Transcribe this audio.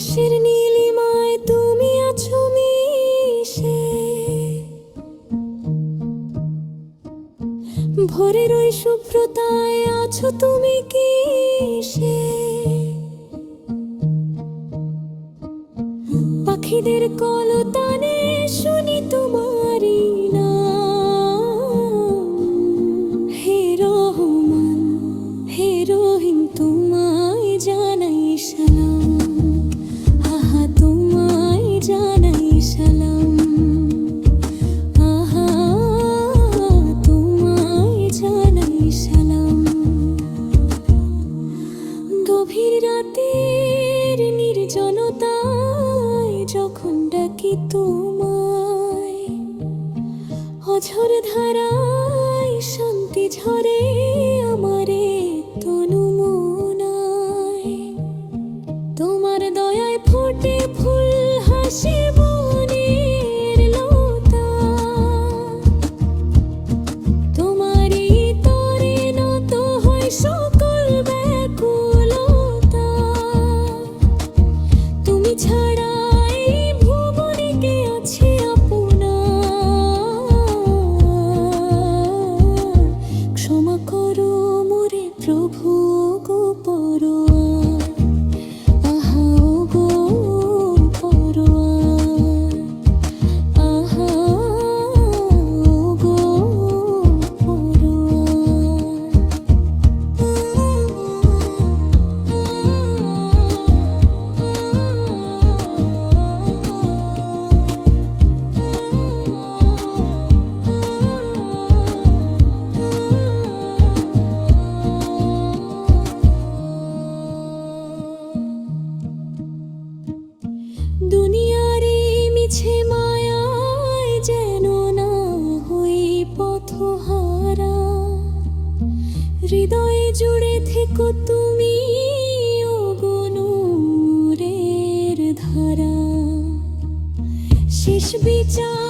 আকাশের নীলিমায় তুমি আছো মিশে, ভোরের ওই শুভ্রতায় আছো তুমি কিসে। পাখিদের কলতানে শুনি তোমারই নাম। হে রহমান হে রহিম তোমায় জানাই সালাম। আহা তোমায় জানাই সালাম। আহা তোমায় জানাই সালাম। গভীর রাতের নির্জনতায় যখন ডাকি তোমায়, অঝোর ধারায় শান্তি ঝরে আমারে তনু মনায়। তোমার দয়ায় ফোটে ফুল হাসি বনের লতা, তোমারই তরে নত হয় সকল ব্যাকুলতা। তুমি ছাড়া এই ভুবনে কে আছে আপনার। ক্ষমা করো মোরে প্রভু গো পরোয়ার। আহা ও গো পরোয়ার। আহা ও গো দুনিয়ার এই মিছে মায়ায় যেন না হই পথহারা। হৃদয়ে জুড়ে থেকো তুমি ও গো নূরের ধারা। শেষ বিচার